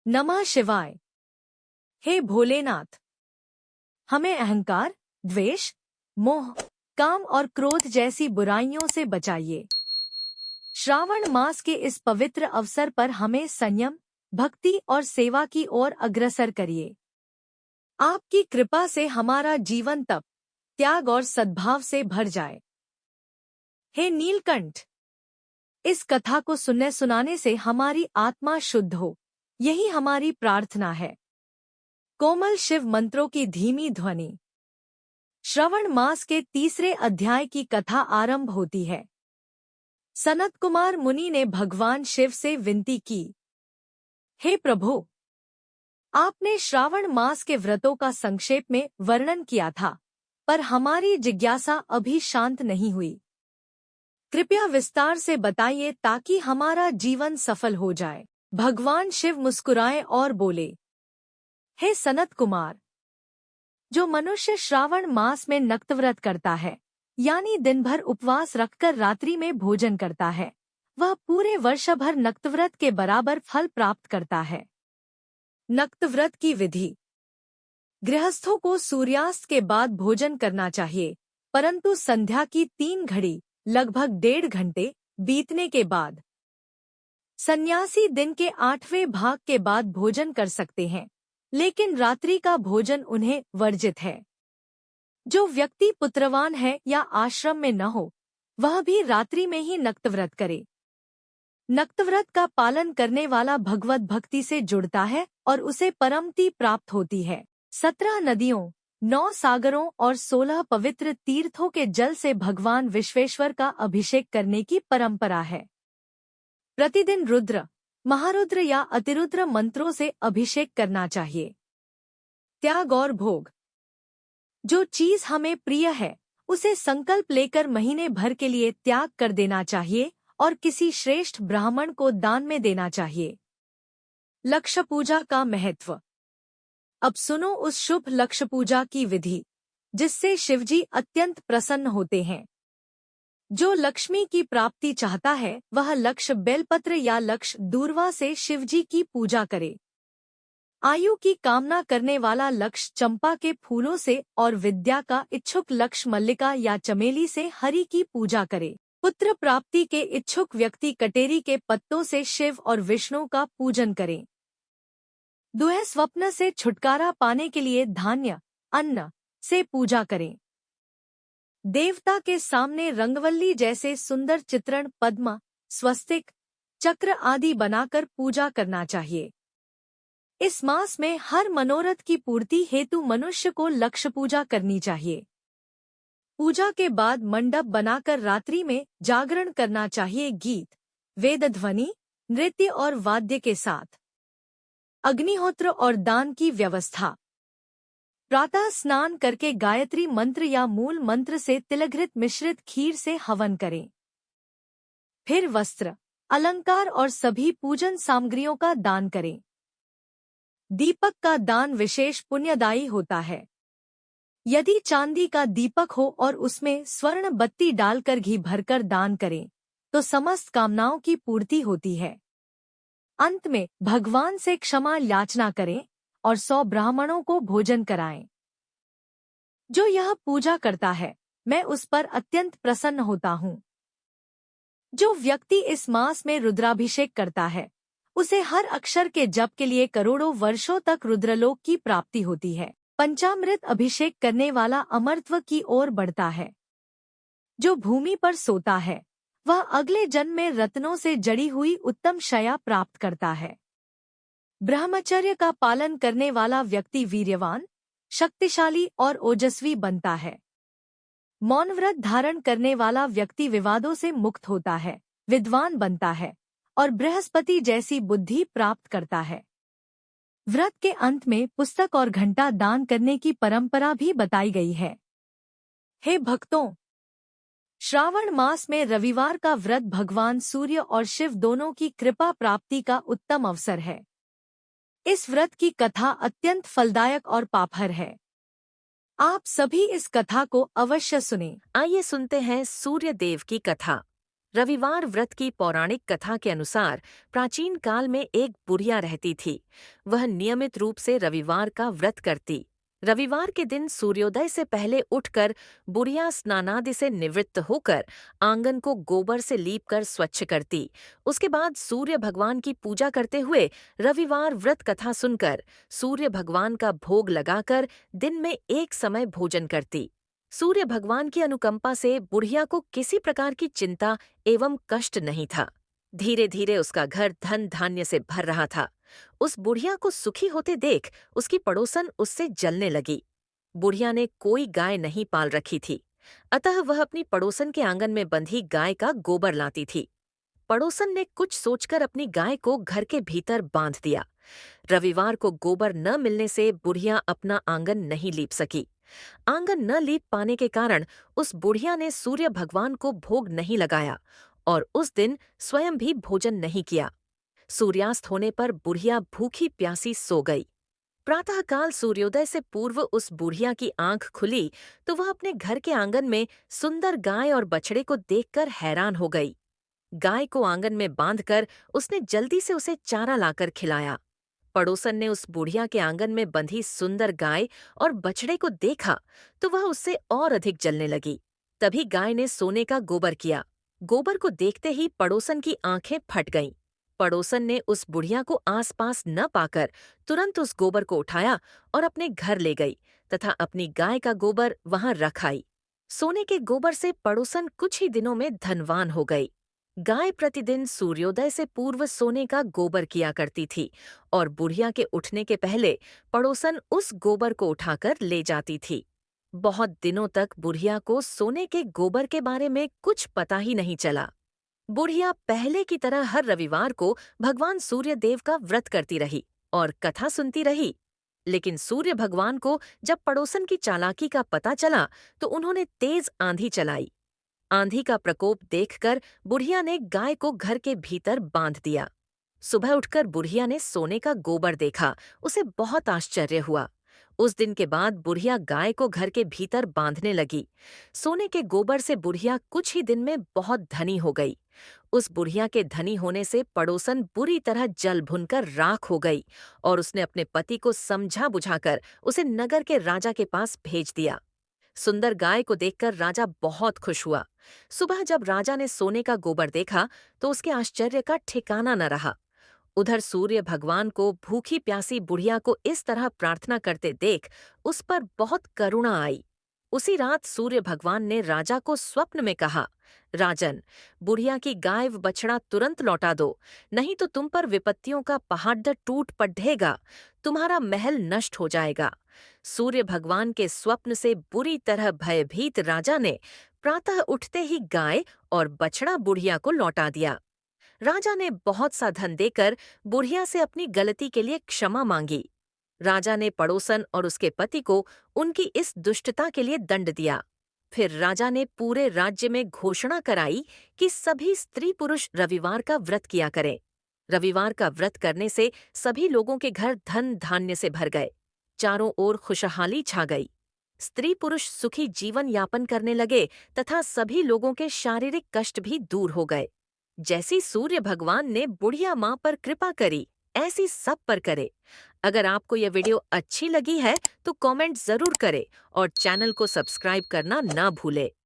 नमः शिवाय। हे भोलेनाथ, हमें अहंकार, द्वेष, मोह, काम और क्रोध जैसी बुराइयों से बचाइए। श्रावण मास के इस पवित्र अवसर पर हमें संयम, भक्ति और सेवा की ओर अग्रसर करिए। आपकी कृपा से हमारा जीवन तप, त्याग और सद्भाव से भर जाए। हे नीलकंठ, इस कथा को सुनने सुनाने से हमारी आत्मा शुद्ध हो, यही हमारी प्रार्थना है। कोमल शिव मंत्रों की धीमी ध्वनि। श्रवण मास के तीसरे अध्याय की कथा आरंभ होती है। सनत कुमार मुनि ने भगवान शिव से विनती की, हे प्रभु, आपने श्रावण मास के व्रतों का संक्षेप में वर्णन किया था, पर हमारी जिज्ञासा अभी शांत नहीं हुई। कृपया विस्तार से बताइए ताकि हमारा जीवन सफल हो जाए। भगवान शिव मुस्कुराए और बोले, हे सनत कुमार, जो मनुष्य श्रावण मास में नक्तव्रत करता है, यानी दिन भर उपवास रखकर रात्रि में भोजन करता है, वह पूरे वर्ष भर नक्तव्रत के बराबर फल प्राप्त करता है। नक्तव्रत की विधि। गृहस्थों को सूर्यास्त के बाद भोजन करना चाहिए, परंतु संध्या की 3 घड़ी लगभग 1.5 घंटे बीतने के बाद। सन्यासी दिन के 8वें भाग के बाद भोजन कर सकते हैं, लेकिन रात्रि का भोजन उन्हें वर्जित है। जो व्यक्ति पुत्रवान है या आश्रम में न हो, वह भी रात्रि में ही नक्तव्रत करे। नक्तव्रत का पालन करने वाला भगवत भक्ति से जुड़ता है और उसे परमति प्राप्त होती है। 17 नदियों, 9 सागरों और 16 पवित्र तीर्थों के जल से भगवान विश्वेश्वर का अभिषेक करने की परंपरा है। प्रतिदिन रुद्र, महारुद्र या अतिरुद्र मंत्रों से अभिषेक करना चाहिए। त्याग और भोग। जो चीज हमें प्रिय है, उसे संकल्प लेकर महीने भर के लिए त्याग कर देना चाहिए और किसी श्रेष्ठ ब्राह्मण को दान में देना चाहिए। लक्ष्य पूजा का महत्व। अब सुनो उस शुभ लक्ष्य पूजा की विधि, जिससे शिवजी अत्यंत प्रसन्न होते हैं। जो लक्ष्मी की प्राप्ति चाहता है, वह लक्ष्य बेलपत्र या लक्ष्य दूर्वा से शिवजी की पूजा करे। आयु की कामना करने वाला लक्ष्य चंपा के फूलों से और विद्या का इच्छुक लक्ष्य मल्लिका या चमेली से हरि की पूजा करे। पुत्र प्राप्ति के इच्छुक व्यक्ति कटेरी के पत्तों से शिव और विष्णु का पूजन करें। दुह स्वप्न से छुटकारा पाने के लिए धान्य, अन्न से पूजा करें। देवता के सामने रंगवल्ली जैसे सुंदर चित्रण, पद्म, स्वस्तिक, चक्र आदि बनाकर पूजा करना चाहिए। इस मास में हर मनोरथ की पूर्ति हेतु मनुष्य को लक्ष्य पूजा करनी चाहिए। पूजा के बाद मंडप बनाकर रात्रि में जागरण करना चाहिए, गीत, वेदध्वनि, नृत्य और वाद्य के साथ। अग्निहोत्र और दान की व्यवस्था। प्रातः स्नान करके गायत्री मंत्र या मूल मंत्र से तिलघृत मिश्रित खीर से हवन करें। फिर वस्त्र, अलंकार और सभी पूजन सामग्रियों का दान करें। दीपक का दान विशेष पुण्यदायी होता है। यदि चांदी का दीपक हो और उसमें स्वर्ण बत्ती डालकर घी भरकर दान करें, तो समस्त कामनाओं की पूर्ति होती है। अंत में भगवान से क्षमा याचना करें और 100 ब्राह्मणों को भोजन कराएं। जो यह पूजा करता है, मैं उस पर अत्यंत प्रसन्न होता हूँ। जो व्यक्ति इस मास में रुद्राभिषेक करता है, उसे हर अक्षर के जप के लिए करोड़ों वर्षों तक रुद्रलोक की प्राप्ति होती है। पंचामृत अभिषेक करने वाला अमरत्व की ओर बढ़ता है। जो भूमि पर सोता है, वह अगले जन्म में रत्नों से जड़ी हुई उत्तम शया प्राप्त करता है। ब्रह्मचर्य का पालन करने वाला व्यक्ति वीर्यवान, शक्तिशाली और ओजस्वी बनता है। मौन व्रत धारण करने वाला व्यक्ति विवादों से मुक्त होता है, विद्वान बनता है और बृहस्पति जैसी बुद्धि प्राप्त करता है। व्रत के अंत में पुस्तक और घंटा दान करने की परंपरा भी बताई गई है। हे भक्तों, श्रावण मास में रविवार का व्रत भगवान सूर्य और शिव दोनों की कृपा प्राप्ति का उत्तम अवसर है। इस व्रत की कथा अत्यंत फलदायक और पापहर है। आप सभी इस कथा को अवश्य सुनें। आइए सुनते हैं सूर्य देव की कथा। रविवार व्रत की पौराणिक कथा के अनुसार प्राचीन काल में एक बुढ़िया रहती थी। वह नियमित रूप से रविवार का व्रत करती। रविवार के दिन सूर्योदय से पहले उठकर बुढ़िया स्नानादि से निवृत्त होकर आंगन को गोबर से लीपकर स्वच्छ करती। उसके बाद सूर्य भगवान की पूजा करते हुए रविवार व्रत कथा सुनकर सूर्य भगवान का भोग लगाकर दिन में एक समय भोजन करती। सूर्य भगवान की अनुकंपा से बुढ़िया को किसी प्रकार की चिंता एवं कष्ट नहीं था। धीरे धीरे उसका घर धन धान्य से भर रहा था। उस बुढ़िया को सुखी होते देख उसकी पड़ोसन उससे जलने लगी। बुढ़िया ने कोई गाय नहीं पाल रखी थी, अतः वह अपनी पड़ोसन के आंगन में बंधी गाय का गोबर लाती थी। पड़ोसन ने कुछ सोचकर अपनी गाय को घर के भीतर बांध दिया। रविवार को गोबर न मिलने से बुढ़िया अपना आंगन नहीं लीप सकी। आंगन न लीप पाने के कारण उस बुढ़िया ने सूर्य भगवान को भोग नहीं लगाया और उस दिन स्वयं भी भोजन नहीं किया। सूर्यास्त होने पर बुढ़िया भूखी प्यासी सो गई। प्रातःकाल सूर्योदय से पूर्व उस बुढ़िया की आंख खुली तो वह अपने घर के आंगन में सुंदर गाय और बछड़े को देखकर हैरान हो गई। गाय को आंगन में बांधकर उसने जल्दी से उसे चारा लाकर खिलाया। पड़ोसन ने उस बुढ़िया के आंगन में बंधी सुंदर गाय और बछड़े को देखा तो वह उससे और अधिक जलने लगी। तभी गाय ने सोने का गोबर किया। गोबर को देखते ही पड़ोसन की आंखें फट गईं। पड़ोसन ने उस बुढ़िया को आसपास न पाकर तुरंत उस गोबर को उठाया और अपने घर ले गई तथा अपनी गाय का गोबर वहां रख आई। सोने के गोबर से पड़ोसन कुछ ही दिनों में धनवान हो गई। गाय प्रतिदिन सूर्योदय से पूर्व सोने का गोबर किया करती थी और बुढ़िया के उठने के पहले पड़ोसन उस गोबर को उठाकर ले जाती थी। बहुत दिनों तक बुढ़िया को सोने के गोबर के बारे में कुछ पता ही नहीं चला। बुढ़िया पहले की तरह हर रविवार को भगवान सूर्य देव का व्रत करती रही और कथा सुनती रही। लेकिन सूर्य भगवान को जब पड़ोसन की चालाकी का पता चला तो उन्होंने तेज आंधी चलाई। आंधी का प्रकोप देखकर बुढ़िया ने गाय को घर के भीतर बांध दिया। सुबह उठकर बुढ़िया ने सोने का गोबर देखा। उसे बहुत आश्चर्य हुआ। उस दिन के बाद बुढ़िया गाय को घर के भीतर बांधने लगी। सोने के गोबर से बुढ़िया कुछ ही दिन में बहुत धनी हो गई। उस बुढ़िया के धनी होने से पड़ोसन बुरी तरह जल भुनकर राख हो गई और उसने अपने पति को समझा बुझाकर उसे नगर के राजा के पास भेज दिया। सुंदर गाय को देखकर राजा बहुत खुश हुआ। सुबह जब राजा ने सोने का गोबर देखा तो उसके आश्चर्य का ठिकाना न रहा। उधर सूर्य भगवान को भूखी प्यासी बुढ़िया को इस तरह प्रार्थना करते देख उस पर बहुत करुणा आई। उसी रात सूर्य भगवान ने राजा को स्वप्न में कहा, राजन, बुढ़िया की गाय व बछड़ा तुरंत लौटा दो, नहीं तो तुम पर विपत्तियों का पहाड़ टूट पड़ेगा, तुम्हारा महल नष्ट हो जाएगा। सूर्य भगवान के स्वप्न से बुरी तरह भयभीत राजा ने प्रातः उठते ही गाय और बछड़ा बुढ़िया को लौटा दिया। राजा ने बहुत सा धन देकर बुढ़िया से अपनी गलती के लिए क्षमा मांगी। राजा ने पड़ोसन और उसके पति को उनकी इस दुष्टता के लिए दंड दिया। फिर राजा ने पूरे राज्य में घोषणा कराई कि सभी स्त्री पुरुष रविवार का व्रत किया करें। रविवार का व्रत करने से सभी लोगों के घर धन धान्य से भर गए। चारों ओर खुशहाली छा गई। स्त्री पुरुष सुखी जीवन यापन करने लगे तथा सभी लोगों के शारीरिक कष्ट भी दूर हो गए। जैसी सूर्य भगवान ने बुढ़िया माँ पर कृपा करी, ऐसी सब पर करे। अगर आपको यह वीडियो अच्छी लगी है तो कमेंट जरूर करें और चैनल को सब्सक्राइब करना ना भूले।